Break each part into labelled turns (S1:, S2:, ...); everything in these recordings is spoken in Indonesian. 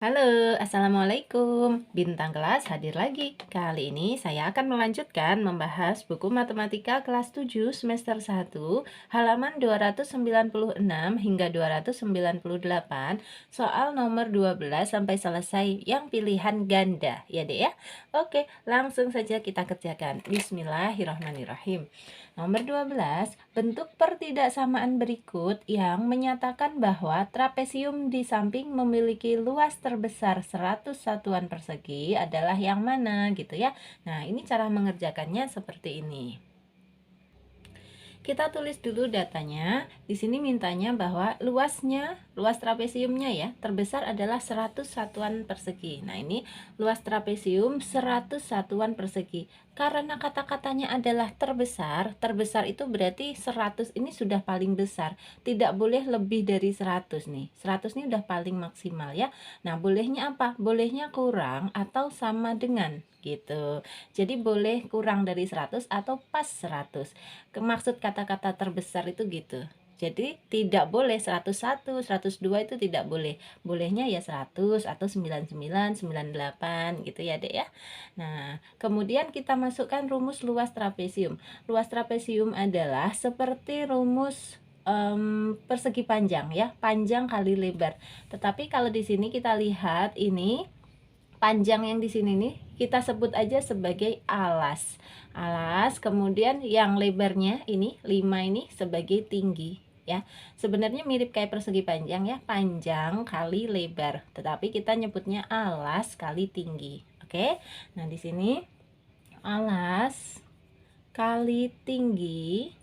S1: Halo, Assalamualaikum. Bintang kelas hadir lagi. Kali ini saya akan melanjutkan membahas buku Matematika kelas 7 semester 1, halaman 296 hingga 298, soal nomor 12 sampai selesai yang pilihan ganda, ya Dek ya. Oke, langsung saja kita kerjakan. Bismillahirrahmanirrahim. Nomor 12, bentuk pertidaksamaan berikut yang menyatakan bahwa trapesium di samping memiliki luas terbesar 100 satuan persegi adalah yang mana gitu ya. Nah, ini cara mengerjakannya seperti ini. Kita tulis dulu datanya. Di sini mintanya bahwa luas trapesiumnya ya, terbesar adalah 100 satuan persegi. Nah, ini luas trapesium 100 satuan persegi. Karena kata-katanya adalah terbesar itu berarti 100 ini sudah paling besar. Tidak boleh lebih dari 100 nih. 100 ini udah paling maksimal ya. Nah, bolehnya apa? Bolehnya kurang atau sama dengan gitu. Jadi boleh kurang dari 100 atau pas 100. Maksud kata-kata terbesar itu gitu. Jadi tidak boleh 101, 102 itu tidak boleh. Bolehnya ya 100 atau 99, 98 gitu ya Dek ya. Nah, kemudian kita masukkan rumus luas trapesium. Luas trapesium adalah seperti rumus persegi panjang ya, panjang kali lebar. Tetapi kalau di sini kita lihat ini panjang yang di sini nih kita sebut aja sebagai alas. Alas, kemudian yang lebarnya ini 5 ini sebagai tinggi ya. Sebenarnya mirip kayak persegi panjang ya, panjang kali lebar. Tetapi kita nyebutnya alas kali tinggi. Oke. Nah, di sini alas kali tinggi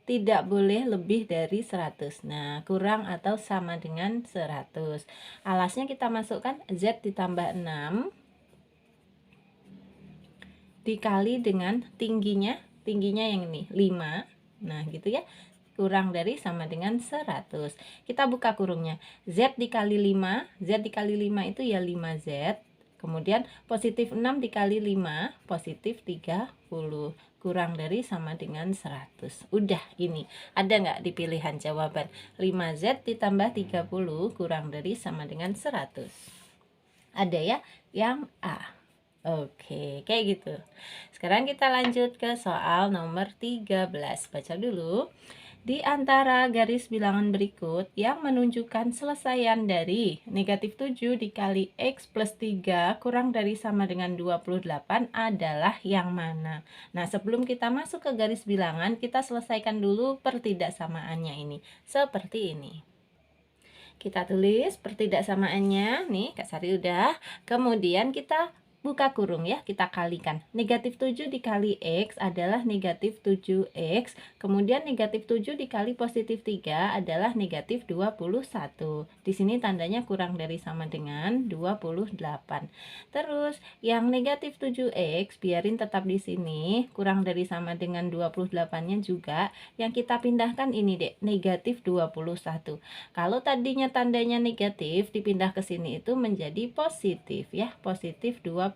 S1: tidak boleh lebih dari 100. Nah, kurang atau sama dengan 100. Alasnya kita masukkan Z ditambah 6 dikali dengan tingginya yang ini 5. Nah, gitu ya. Kurang dari sama dengan 100. Kita buka kurungnya. Z dikali 5, Z dikali 5 itu ya 5Z. Kemudian positif 6 dikali 5, positif 30. Kurang dari sama dengan 100. Udah ini. Ada nggak di pilihan jawaban? 5Z ditambah 30 kurang dari sama dengan 100. Ada ya? Yang A. Oke, kayak gitu. Sekarang kita lanjut ke soal nomor 13. Baca dulu. Di antara garis bilangan berikut yang menunjukkan selesaian dari negatif 7 dikali X plus 3 kurang dari sama dengan 28 adalah yang mana? Nah, sebelum kita masuk ke garis bilangan, kita selesaikan dulu pertidaksamaannya ini. Seperti ini. Kita tulis pertidaksamaannya, nih Kak Sari udah. Kemudian kita buka kurung ya, kita kalikan. Negatif 7 dikali X adalah negatif 7X. Kemudian negatif 7 dikali positif 3 adalah negatif 21. Di sini tandanya kurang dari sama dengan 28. Terus yang negatif 7X biarin tetap di sini. Kurang dari sama dengan 28-nya juga. Yang kita pindahkan ini dek, negatif 21. Kalau tadinya tandanya negatif, dipindah ke sini itu menjadi positif ya, positif 21.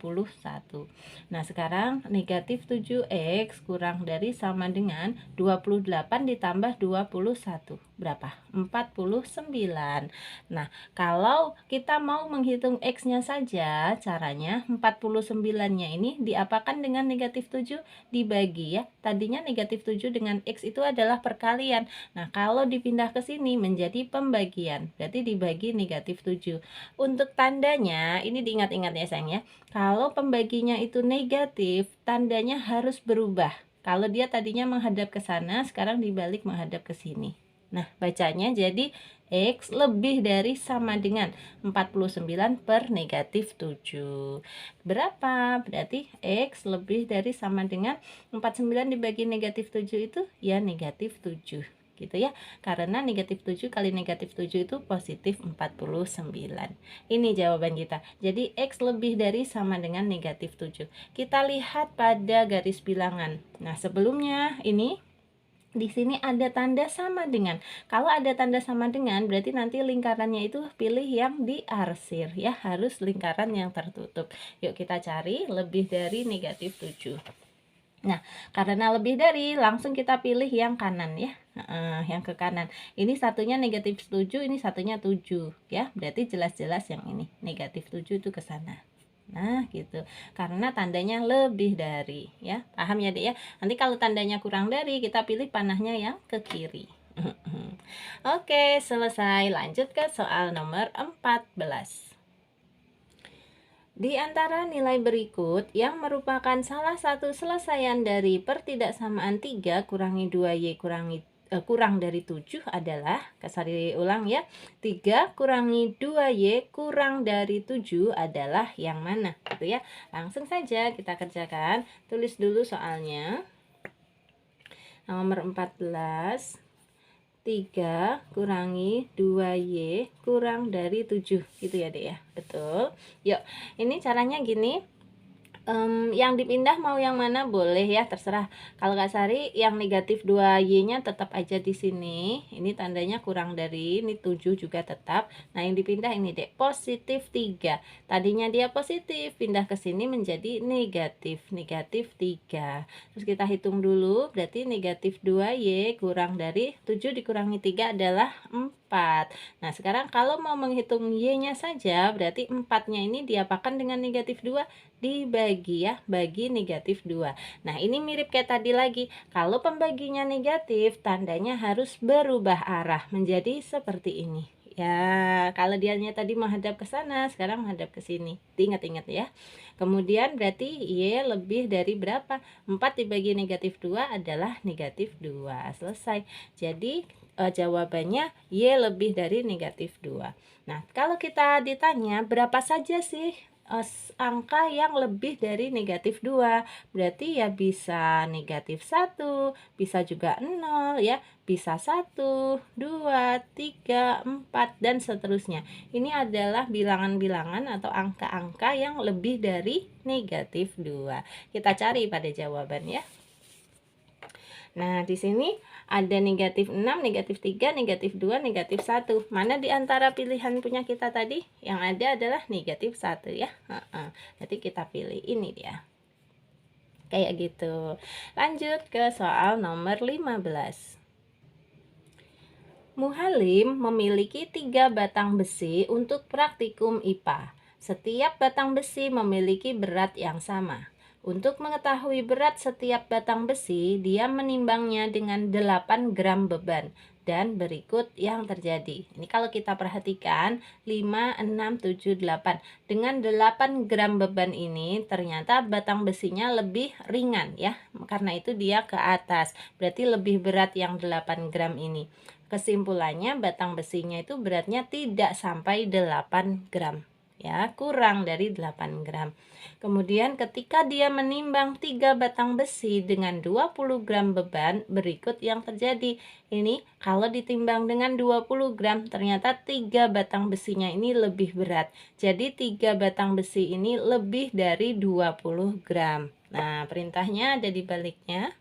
S1: Nah, sekarang negatif 7X kurang dari sama dengan 28 ditambah 21. Berapa? 49. Nah, kalau kita mau menghitung X-nya saja, caranya 49-nya ini diapakan dengan negatif 7? Dibagi ya. Tadinya negatif 7 dengan X itu adalah perkalian. Nah, kalau dipindah ke sini menjadi pembagian, berarti dibagi negatif 7. Untuk tandanya, ini diingat-ingat ya sayang ya. Kalau pembaginya itu negatif, tandanya harus berubah. Kalau dia tadinya menghadap ke sana, sekarang dibalik menghadap ke sini. Nah, bacanya jadi X lebih dari sama dengan 49 per negatif 7. Berapa? Berarti X lebih dari sama dengan 49 dibagi negatif 7 itu ya negatif 7. Gitu ya. Karena negatif 7 kali negatif 7 itu positif 49. Ini jawaban kita. Jadi X lebih dari sama dengan negatif 7. Kita lihat pada garis bilangan. Nah, sebelumnya ini di sini ada tanda sama dengan. Kalau ada tanda sama dengan, berarti nanti lingkarannya itu pilih yang diarsir ya, harus lingkaran yang tertutup. Yuk kita cari lebih dari negatif 7. Nah, karena lebih dari, langsung kita pilih yang kanan ya. Yang ke kanan. Ini satunya negatif 7, ini satunya 7 ya. Berarti jelas-jelas yang ini negatif 7 itu ke sana. Nah, gitu. Karena tandanya lebih dari ya. Paham ya, Dek ya? Nanti kalau tandanya kurang dari, kita pilih panahnya yang ke kiri. Oke, selesai. Lanjut ke soal nomor 14. Di antara nilai berikut yang merupakan salah satu selesaian dari pertidaksamaan 3 kurangi 2Y kurang dari 7 adalah, kasari ulang ya, 3 kurangi 2Y kurang dari 7 adalah yang mana? Gitu ya. Langsung saja kita kerjakan. Tulis dulu soalnya. Nomor 14. 3 kurangi 2Y kurang dari 7 gitu ya, Dek ya. Betul. Yuk, ini caranya gini. Yang dipindah mau yang mana boleh ya, terserah. Kalau Kak Sari yang negatif 2Y-nya tetap aja di sini. Ini tandanya kurang dari, ini 7 juga tetap. Nah, yang dipindah ini, Dek, positif 3. Tadinya dia positif, pindah ke sini menjadi negatif 3. Terus kita hitung dulu, berarti negatif 2Y kurang dari 7 dikurangi 3 adalah 4. Nah, sekarang kalau mau menghitung Y-nya saja, berarti 4-nya ini diapakan dengan negatif 2? Dibagi ya, bagi negatif 2. Nah, ini mirip kayak tadi lagi. Kalau pembaginya negatif, tandanya harus berubah arah menjadi seperti ini. Ya, kalau dianya tadi menghadap ke sana, sekarang menghadap ke sini. Ingat-ingat ya. Kemudian berarti Y lebih dari berapa? 4 dibagi negatif 2 adalah negatif 2. Selesai. Jadi jawabannya Y lebih dari negatif 2. Nah, kalau kita ditanya berapa saja sih angka yang lebih dari negatif 2, berarti ya bisa negatif 1, bisa juga 0 ya, bisa 1, 2, 3, 4 dan seterusnya. Ini adalah bilangan-bilangan atau angka-angka yang lebih dari negatif 2. Kita cari pada jawaban ya. Nah, di sini ada negatif 6, negatif 3, negatif 2, negatif 1. Mana di antara pilihan punya kita tadi? Yang ada adalah negatif 1 ya. Jadi kita pilih ini dia. Kayak gitu. Lanjut ke soal nomor 15. Muhalim memiliki 3 batang besi untuk praktikum IPA. Setiap batang besi memiliki berat yang sama. Untuk mengetahui berat setiap batang besi, dia menimbangnya dengan 8 gram beban. Dan berikut yang terjadi. Ini kalau kita perhatikan 5, 6, 7, 8. Dengan 8 gram beban ini ternyata batang besinya lebih ringan ya. Karena itu dia ke atas. Berarti lebih berat yang 8 gram ini. Kesimpulannya batang besinya itu beratnya tidak sampai 8 gram. Ya, kurang dari 8 gram. Kemudian ketika dia menimbang 3 batang besi dengan 20 gram beban, berikut yang terjadi. Ini kalau ditimbang dengan 20 gram, ternyata 3 batang besinya ini lebih berat. Jadi 3 batang besi ini lebih dari 20 gram. Nah, perintahnya ada di baliknya.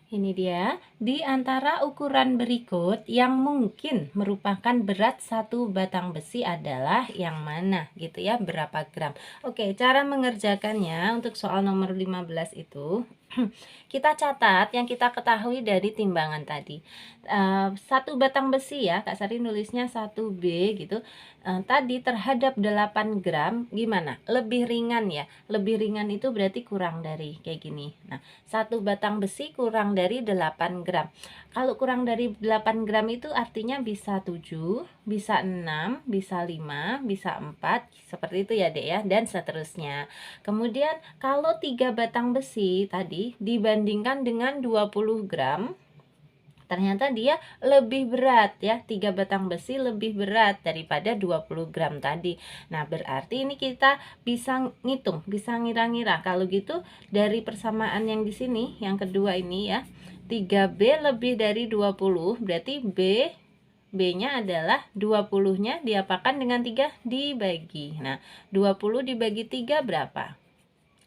S1: Ini dia, di antara ukuran berikut yang mungkin merupakan berat satu batang besi adalah yang mana gitu ya, berapa gram. Oke, cara mengerjakannya untuk soal nomor 15 itu kita catat yang kita ketahui dari timbangan tadi. Satu batang besi ya, Kak Sari nulisnya 1B gitu. Tadi terhadap 8 gram gimana? Lebih ringan ya. Lebih ringan itu berarti kurang dari kayak gini. Nah, satu batang besi kurang dari 8 gram. Kalau kurang dari 8 gram itu artinya bisa 7, bisa 6, bisa 5, bisa 4, seperti itu ya, Dek ya, dan seterusnya. Kemudian kalau 3 batang besi tadi dibandingkan dengan 20 gram, ternyata dia lebih berat ya, 3 batang besi lebih berat daripada 20 gram tadi. Nah, berarti ini kita bisa ngitung, bisa ngira-ngira. Kalau gitu dari persamaan yang di sini, yang kedua ini ya, 3B lebih dari 20, berarti B-nya adalah 20-nya diapakan dengan 3 dibagi. Nah, 20 dibagi 3 berapa?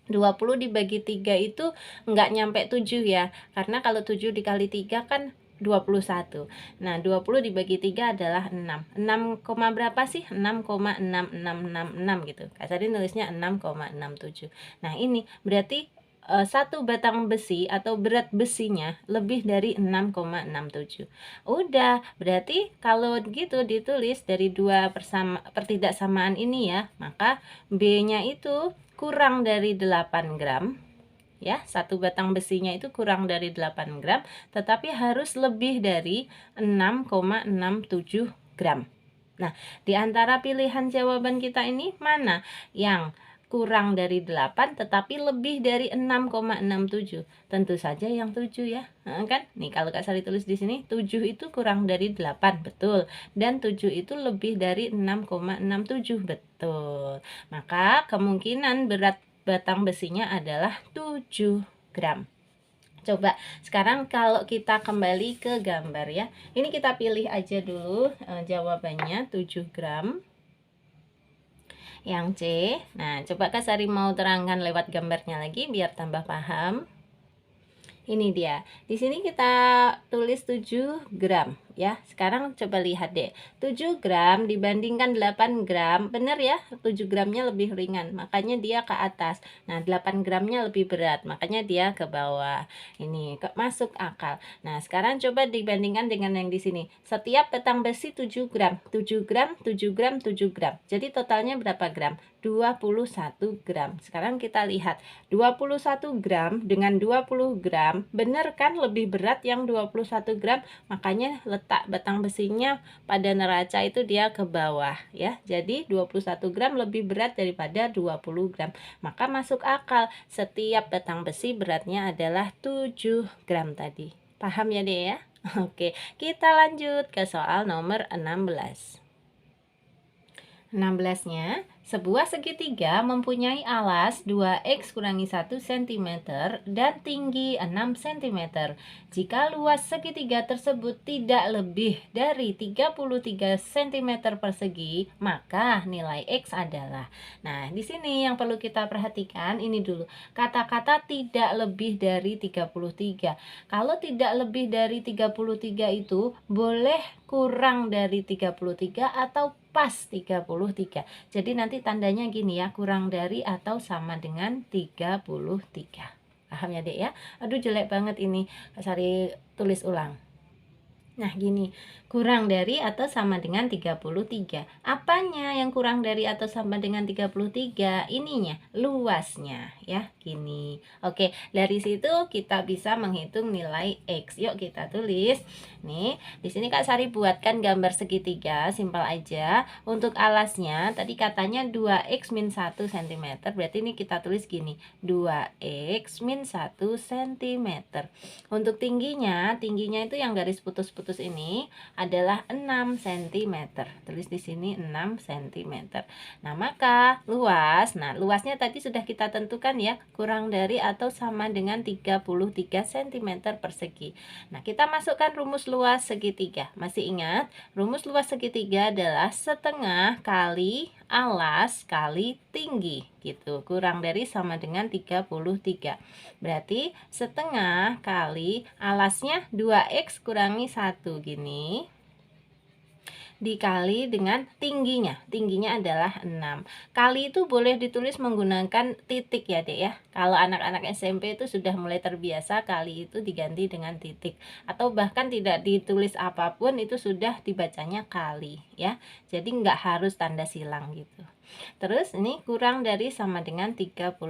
S1: 20 dibagi 3 itu enggak nyampe 7 ya. Karena kalau 7 dikali 3 kan 21. Nah, 20 dibagi 3 adalah 6. 6, berapa sih? 6,6666 gitu. Kak Sari nulisnya 6,67. Nah, ini berarti satu batang besi atau berat besinya lebih dari 6,67. Udah, berarti kalau gitu ditulis dari dua pertidaksamaan ini ya, maka B-nya itu kurang dari 8 gram. Ya, satu batang besinya itu kurang dari 8 gram, tetapi harus lebih dari 6,67 gram. Nah, di antara pilihan jawaban kita ini mana yang kurang dari 8 tetapi lebih dari 6,67? Tentu saja yang 7 ya. Kan? Nih kalau Kak Sari tulis di sini 7 itu kurang dari 8, betul. Dan 7 itu lebih dari 6,67, betul. Maka kemungkinan berat batang besinya adalah 7 gram. Coba sekarang kalau kita kembali ke gambar ya. Ini kita pilih aja dulu jawabannya 7 gram. Yang C. Nah, coba Kak Sari mau terangkan lewat gambarnya lagi biar tambah paham. Ini dia. Di sini kita tulis 7 gram ya. Sekarang coba lihat deh. 7 gram dibandingkan 8 gram, benar ya? 7 gramnya lebih ringan, makanya dia ke atas. Nah, 8 gramnya lebih berat, makanya dia ke bawah. Ini masuk akal. Nah, sekarang coba dibandingkan dengan yang di sini. Setiap batang besi 7 gram. 7 gram, 7 gram, 7 gram. Jadi totalnya berapa gram? 21 gram. Sekarang kita lihat 21 gram dengan 20 gram, benar kan lebih berat yang 21 gram, makanya letak batang besinya pada neraca itu dia ke bawah ya. Jadi 21 gram lebih berat daripada 20 gram. Maka masuk akal setiap batang besi beratnya adalah 7 gram tadi. Paham ya Dek ya? Oke, kita lanjut ke soal nomor 16. 16-nya, sebuah segitiga mempunyai alas 2x kurangi 1 cm dan tinggi 6 cm. Jika luas segitiga tersebut tidak lebih dari 33 cm persegi, maka nilai x adalah. Nah, di sini yang perlu kita perhatikan ini dulu. Kata-kata tidak lebih dari 33. Kalau tidak lebih dari 33 itu boleh kurang dari 33 atau pas 33. Jadi nanti tandanya gini ya, kurang dari atau sama dengan 33. Paham ya Dek ya? Aduh jelek banget ini, Kak Sari tulis ulang. Nah gini, kurang dari atau sama dengan 33. Apanya yang kurang dari atau sama dengan 33? Ininya, luasnya ya, gini. Oke, dari situ kita bisa menghitung nilai X. Yuk kita tulis. Nih, di sini Kak Sari buatkan gambar segitiga, simpel aja. Untuk alasnya tadi katanya 2x min 1 cm. Berarti ini kita tulis gini, 2x min 1 cm. Untuk tingginya itu yang garis putus-putus ini adalah 6 cm. Tulis di sini 6 cm. Nah, maka luasnya tadi sudah kita tentukan ya, kurang dari atau sama dengan 33 cm persegi. Nah, kita masukkan rumus luas segitiga. Masih ingat? Rumus luas segitiga adalah setengah kali alas kali tinggi gitu. Kurang dari sama dengan 33. Berarti setengah kali alasnya 2x kurangi 1 gini dikali dengan tingginya. Tingginya adalah 6. Kali itu boleh ditulis menggunakan titik ya Dek ya. Kalau anak-anak SMP itu sudah mulai terbiasa kali itu diganti dengan titik. Atau bahkan tidak ditulis apapun itu sudah dibacanya kali ya. Jadi nggak harus tanda silang gitu. Terus ini kurang dari sama dengan 33.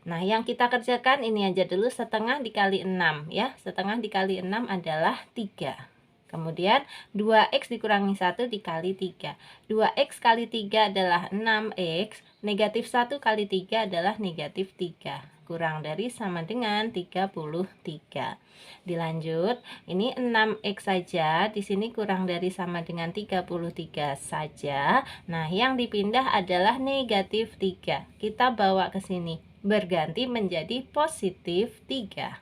S1: Nah yang kita kerjakan ini aja dulu, setengah dikali 6 ya. Setengah dikali 6 adalah 3. Kemudian 2x dikurangi 1 dikali 3. 2x kali 3 adalah 6x. Negatif 1 kali 3 adalah negatif 3. Kurang dari sama dengan 33. Dilanjut, ini 6x saja. Di sini kurang dari sama dengan 33 saja. Nah, yang dipindah adalah negatif 3. Kita bawa ke sini. Berganti menjadi positif 3.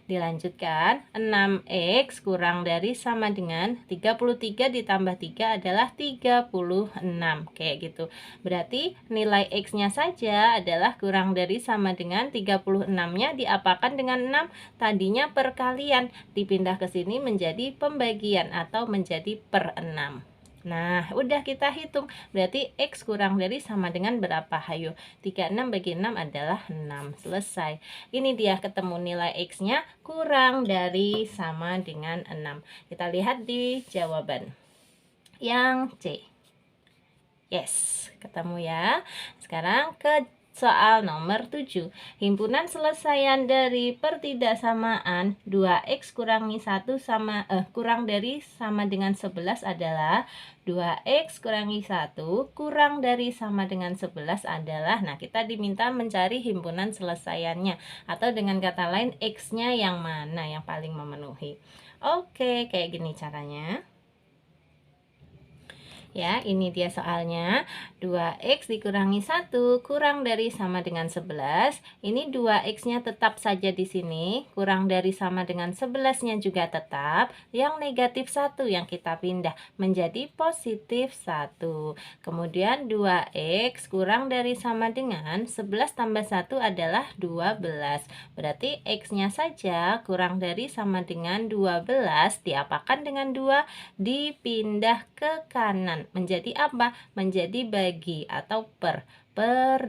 S1: Dilanjutkan, 6x kurang dari sama dengan 33 ditambah 3 adalah 36. Kayak gitu. Berarti nilai x-nya saja adalah kurang dari sama dengan 36-nya diapakan dengan 6. Tadinya perkalian, dipindah ke sini menjadi pembagian atau menjadi per 6. Nah, udah kita hitung. Berarti X kurang dari sama dengan berapa? Hayo, 36 bagi 6 adalah 6. Selesai. Ini dia ketemu nilai X-nya kurang dari sama dengan 6. Kita lihat di jawaban. Yang C. Yes, ketemu ya. Sekarang ke soal nomor 7. Himpunan selesaian dari pertidaksamaan 2x kurangi 1 sama kurang dari sama dengan 11 adalah 2x kurangi 1 kurang dari sama dengan 11 adalah, nah kita diminta mencari himpunan selesaiannya, atau dengan kata lain x-nya yang mana yang paling memenuhi. Oke, kayak gini caranya. Ya, ini dia soalnya. 2x dikurangi 1 kurang dari sama dengan 11. Ini 2x-nya tetap saja di sini. Kurang dari sama dengan 11-nya juga tetap. Yang negatif 1 yang kita pindah menjadi positif 1. Kemudian 2x kurang dari sama dengan 11 tambah 1 adalah 12. Berarti x-nya saja kurang dari sama dengan 12. Diapakan dengan 2? Dipindah ke kanan. Menjadi apa? Menjadi bagi atau per 2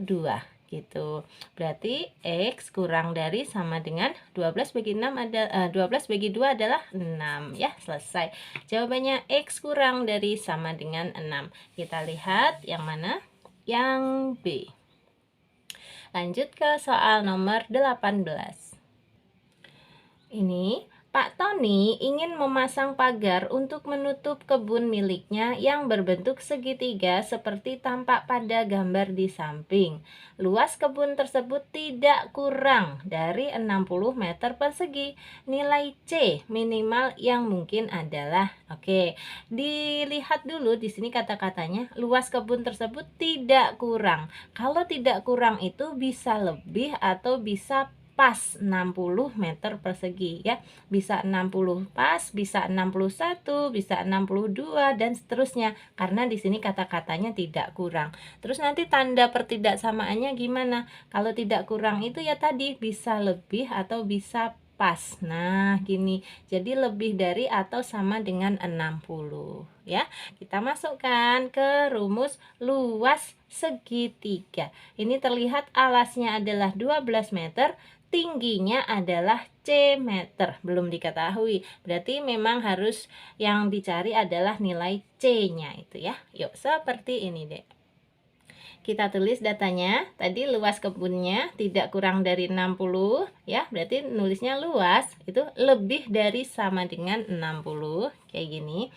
S1: gitu. Berarti X kurang dari sama dengan 12 bagi 6 ada 12 bagi 2 adalah 6 ya. Selesai. Jawabannya X kurang dari sama dengan 6. Kita lihat yang mana? Yang B. Lanjut ke soal nomor 18. Ini Pak Tony ingin memasang pagar untuk menutup kebun miliknya yang berbentuk segitiga seperti tampak pada gambar di samping. Luas kebun tersebut tidak kurang dari 60 meter persegi. Nilai C minimal yang mungkin adalah, oke, dilihat dulu di sini kata-katanya, luas kebun tersebut tidak kurang. Kalau tidak kurang itu bisa lebih atau bisa pas 60 meter persegi ya. Bisa 60 pas, bisa 61, bisa 62 dan seterusnya. Karena di sini kata-katanya tidak kurang. Terus nanti tanda pertidaksamaannya gimana? Kalau tidak kurang itu ya tadi bisa lebih atau bisa pas. Nah, gini. Jadi lebih dari atau sama dengan 60 ya. Kita masukkan ke rumus luas segitiga. Ini terlihat alasnya adalah 12 meter, tingginya adalah C meter, belum diketahui. Berarti memang harus yang dicari adalah nilai C-nya itu ya. Yuk, seperti ini deh. Kita tulis datanya. Tadi luas kebunnya tidak kurang dari 60 ya. Berarti nulisnya luas itu lebih dari sama dengan 60 kayak gini.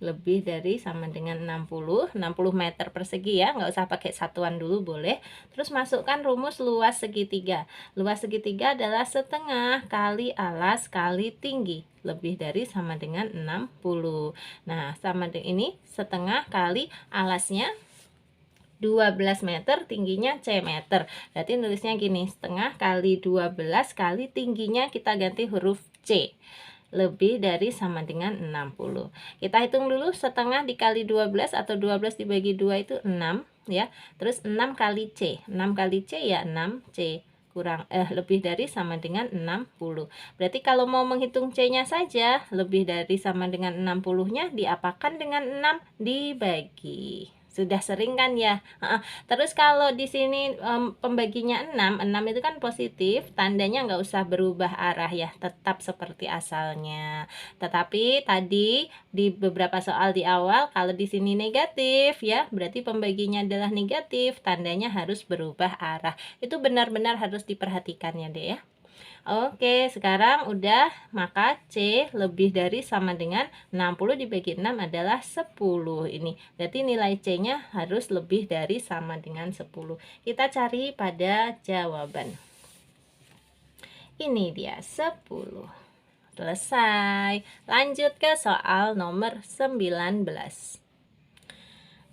S1: Lebih dari sama dengan 60 meter persegi ya, nggak usah pakai satuan dulu boleh. Terus masukkan rumus luas segitiga. Luas segitiga adalah setengah kali alas kali tinggi, lebih dari sama dengan 60. Nah, sama dengan ini setengah kali alasnya 12 meter, tingginya C meter. Berarti nulisnya gini, setengah kali 12 kali tingginya kita ganti huruf C. Lebih dari sama dengan 60. Kita hitung dulu, setengah dikali 12 atau 12 dibagi 2 itu 6 ya. Terus 6 kali C. 6 kali C ya 6C. Kurang lebih dari sama dengan 60. Berarti kalau mau menghitung C-nya saja, lebih dari sama dengan 60-nya diapakan dengan 6 dibagi. Sudah sering kan ya. Terus kalau di sini pembaginya 6 itu kan positif, tandanya nggak usah berubah arah ya, tetap seperti asalnya. Tetapi tadi di beberapa soal di awal, kalau di sini negatif ya, berarti pembaginya adalah negatif, tandanya harus berubah arah. Itu benar-benar harus diperhatikan ya deh ya. Oke, sekarang udah, maka C lebih dari sama dengan 60 dibagi 6 adalah 10 ini. Berarti nilai C-nya harus lebih dari sama dengan 10. Kita cari pada jawaban. Ini dia 10. Selesai. Lanjut ke soal nomor 19.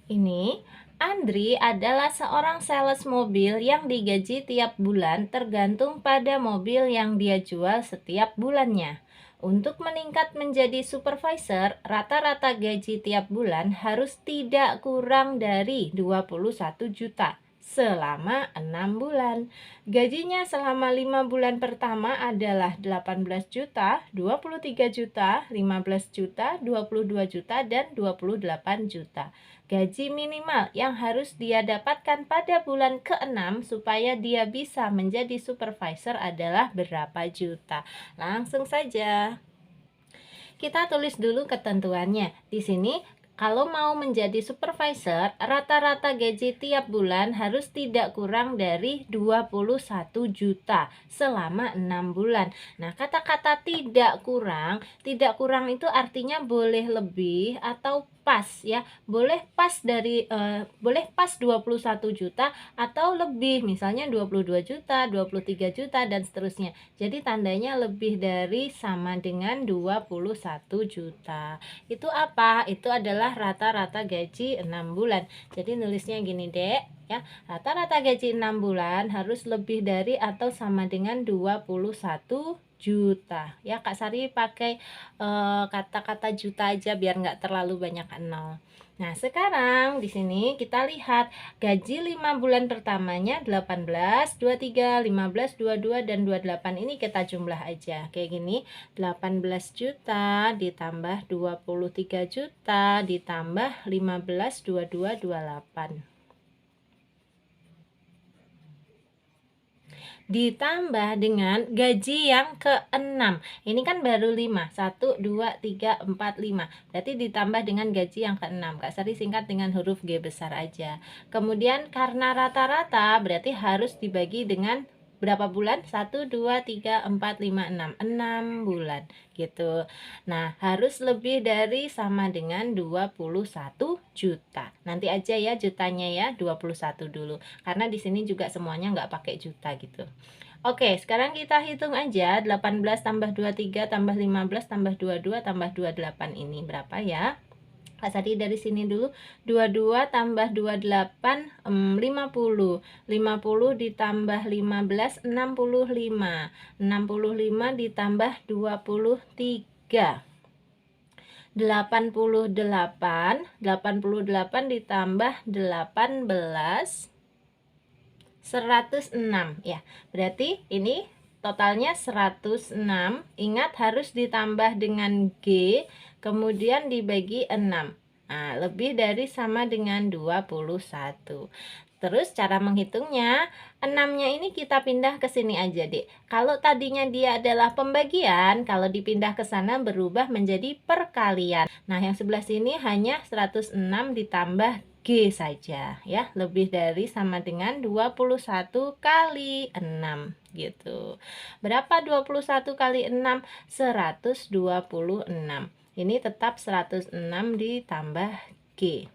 S1: Ini Andri adalah seorang sales mobil yang digaji tiap bulan tergantung pada mobil yang dia jual setiap bulannya. Untuk meningkat menjadi supervisor, rata-rata gaji tiap bulan harus tidak kurang dari 21 juta. selama 6 bulan. Gajinya selama 5 bulan pertama adalah 18 juta, 23 juta, 15 juta, 22 juta, dan 28 juta. Gaji minimal yang harus dia dapatkan pada bulan ke-6 supaya dia bisa menjadi supervisor adalah berapa juta? Langsung saja. Kita tulis dulu ketentuannya. Di sini kalau mau menjadi supervisor, rata-rata gaji tiap bulan harus tidak kurang dari 21 juta selama 6 bulan. Nah, kata-kata tidak kurang itu artinya boleh lebih atau pas ya. Boleh pas boleh pas 21 juta atau lebih, misalnya 22 juta, 23 juta dan seterusnya. Jadi tandanya lebih dari sama dengan 21 juta. Itu apa? Itu adalah rata-rata gaji 6 bulan. Jadi nulisnya gini, Dek, ya. Rata-rata gaji 6 bulan harus lebih dari atau sama dengan 21 juta. Ya, Kak Sari pakai kata-kata juta aja biar nggak terlalu banyak nol. Nah, sekarang di sini kita lihat gaji 5 bulan pertamanya 18, 23, 15, 22 dan 28 ini kita jumlah aja. Kayak gini, 18 juta ditambah 23 juta ditambah 15, 22, 28. Ditambah dengan gaji yang ke-6. Ini kan baru 5. 1, 2, 3, 4, 5. Berarti ditambah dengan gaji yang ke-6. Kak Sari singkat dengan huruf G besar aja. Kemudian karena rata-rata berarti harus dibagi dengan berapa bulan? 1, 2, 3, 4, 5, 6. 6 bulan gitu. Nah, harus lebih dari sama dengan 21 juta. Nanti aja ya jutanya ya, 21 dulu. Karena di sini juga semuanya nggak pakai juta gitu. Oke, sekarang kita hitung aja 18 tambah 23 tambah 15 tambah 22 tambah 28 ini berapa ya? Kak Sadi dari sini dulu. 22 tambah 28 50. 50 ditambah 15 65. 65 ditambah 23. 88 ditambah 18 106 ya. Berarti ini totalnya 106. Ingat harus ditambah dengan G, kemudian dibagi 6. Nah, lebih dari sama dengan 21. Terus cara menghitungnya, 6-nya ini kita pindah ke sini aja, Dek. Kalau tadinya dia adalah pembagian, kalau dipindah ke sana berubah menjadi perkalian. Nah, yang sebelah sini hanya 106 ditambah G saja ya, lebih dari sama dengan 21 kali 6 gitu. Berapa 21 kali 6? 126. Ini tetap 106 ditambah G.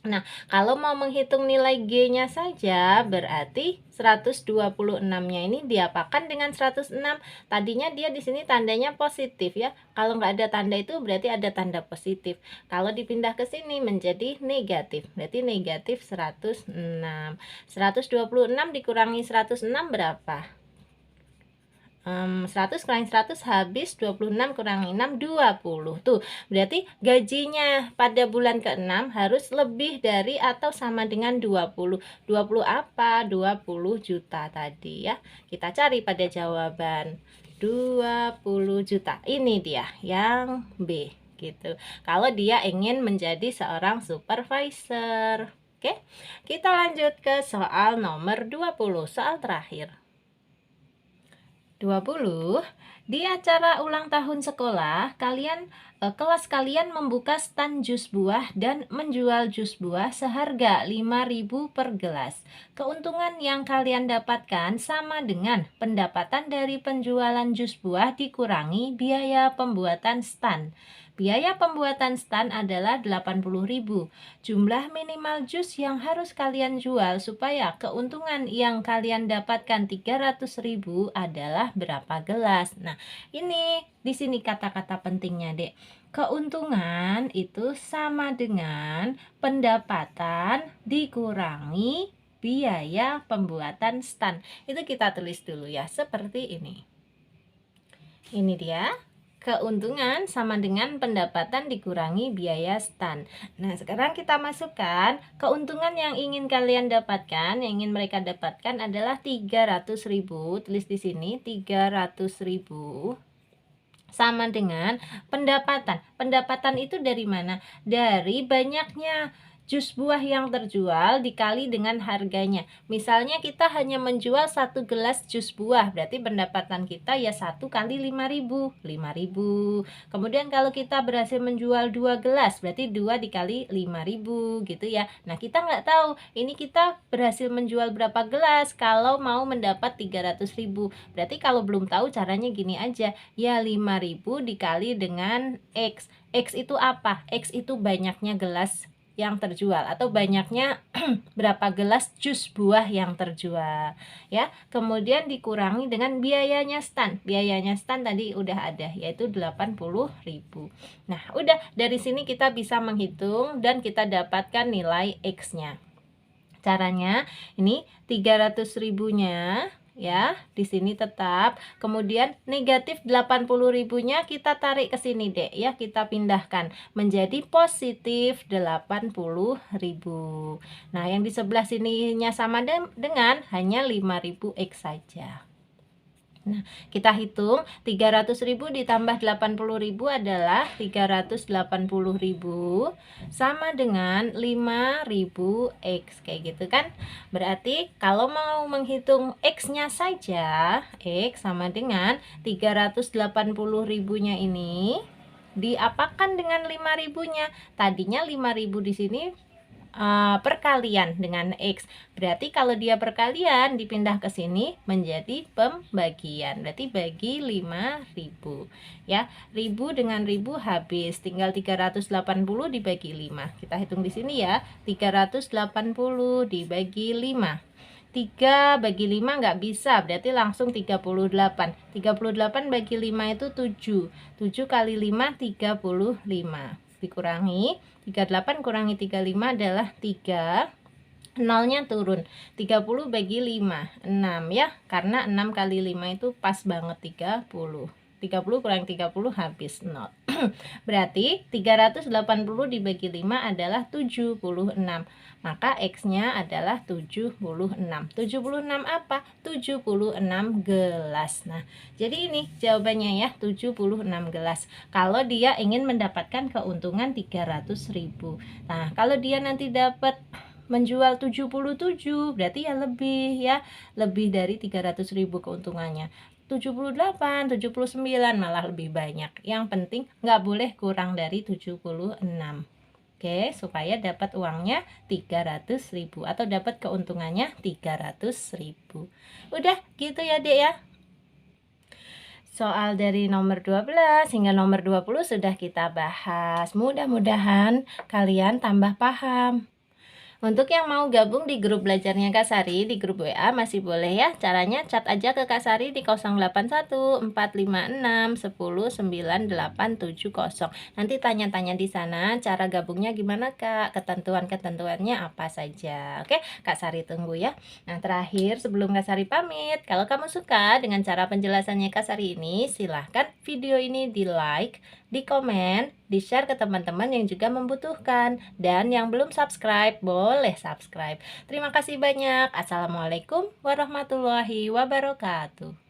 S1: Nah, kalau mau menghitung nilai G-nya saja, berarti 126-nya ini diapakan dengan 106. Tadinya dia di sini tandanya positif ya. Kalau nggak ada tanda itu berarti ada tanda positif. Kalau dipindah ke sini menjadi negatif. Berarti negatif 106. 126 dikurangi 106 berapa? 100 kurangi 100 habis, 26 kurangi 6 20. Tuh, berarti gajinya pada bulan ke-6 harus lebih dari atau sama dengan 20. 20 apa? 20 juta tadi ya. Kita cari pada jawaban. 20 juta. Ini dia yang B gitu. Kalau dia ingin menjadi seorang supervisor. Oke. Kita lanjut ke soal nomor 20, soal terakhir. 20. Di acara ulang tahun sekolah, kelas kalian membuka stand jus buah dan menjual jus buah seharga 5.000 per gelas. Keuntungan yang kalian dapatkan sama dengan pendapatan dari penjualan jus buah dikurangi biaya pembuatan stand. Biaya pembuatan stand adalah 80.000. Jumlah minimal jus yang harus kalian jual supaya keuntungan yang kalian dapatkan 300.000 adalah berapa gelas. Nah, ini di sini kata-kata pentingnya, Dek. Keuntungan itu sama dengan pendapatan dikurangi biaya pembuatan stand. Itu kita tulis dulu ya, seperti ini. Ini dia. Keuntungan sama dengan pendapatan dikurangi biaya stan. Nah, sekarang kita masukkan keuntungan yang ingin kalian dapatkan, yang ingin mereka dapatkan adalah 300.000. Tulis di sini 300.000 sama dengan pendapatan. Pendapatan itu dari mana? Dari banyaknya jus buah yang terjual dikali dengan harganya. Misalnya kita hanya menjual 1 gelas jus buah, berarti pendapatan kita ya 1 kali 5.000. Kemudian kalau kita berhasil menjual 2 gelas, berarti 2 dikali 5.000 gitu ya. Nah, kita nggak tahu ini kita berhasil menjual berapa gelas kalau mau mendapat 300.000. Berarti kalau belum tahu caranya gini aja, ya 5.000 dikali dengan X. X itu apa? X itu banyaknya gelas yang terjual atau banyaknya berapa gelas jus buah yang terjual ya. Kemudian dikurangi dengan biayanya stan. Biayanya stan tadi udah ada, yaitu 80.000. Nah, udah dari sini kita bisa menghitung dan kita dapatkan nilai X-nya. Caranya ini 300.000-nya ya, di sini tetap. Kemudian negatif 80.000-nya kita tarik ke sini, Dek, ya. Kita pindahkan menjadi positif 80.000. Nah, yang di sebelah sininya sama dengan hanya 5.000 X saja. Nah, kita hitung 300.000 ditambah 80.000 adalah 380.000 sama dengan 5.000 X, kayak gitu kan. Berarti kalau mau menghitung X-nya saja, X sama dengan 380.000-nya ini diapakan dengan 5.000-nya. Tadinya 5.000 di sini perkalian dengan X. Berarti kalau dia perkalian dipindah ke sini menjadi pembagian. Berarti bagi 5.000 ya. 1.000 dengan 1.000 habis. Tinggal 380 dibagi 5. Kita hitung di sini ya. 380 dibagi 5. 3 bagi 5 nggak bisa, berarti langsung 38. 38 bagi 5 itu 7. 7 kali 5 35. Dikurangi 38 kurangi 35 adalah 3. Nolnya turun. 30 bagi 5 6 ya, karena 6 kali 5 itu pas banget 30. 30 kurang 30 habis 0. Berarti 380 dibagi 5 adalah 76. Maka X-nya adalah 76. 76 apa? 76 gelas. Nah, jadi ini jawabannya ya, 76 gelas. Kalau dia ingin mendapatkan keuntungan 300.000. Nah, kalau dia nanti dapat menjual 77, berarti ya lebih dari 300.000 keuntungannya. 78, 79 malah lebih banyak. Yang penting nggak boleh kurang dari 76. Oke, supaya dapat uangnya 300.000 atau dapat keuntungannya 300.000. Udah gitu ya, Dek ya. Soal dari nomor 12 hingga nomor 20 sudah kita bahas. Mudah-mudahan kalian tambah paham. Untuk yang mau gabung di grup belajarnya Kak Sari, di grup WA masih boleh ya. Caranya chat aja ke Kak Sari di 081456109870. Nanti tanya-tanya di sana cara gabungnya gimana Kak, ketentuan-ketentuannya apa saja. Oke, Kak Sari tunggu ya. Nah, terakhir sebelum Kak Sari pamit, kalau kamu suka dengan cara penjelasannya Kak Sari ini, silahkan video ini di like, di komen, di share ke teman-teman yang juga membutuhkan. Dan yang belum subscribe, boleh subscribe. Terima kasih banyak. Assalamualaikum warahmatullahi wabarakatuh.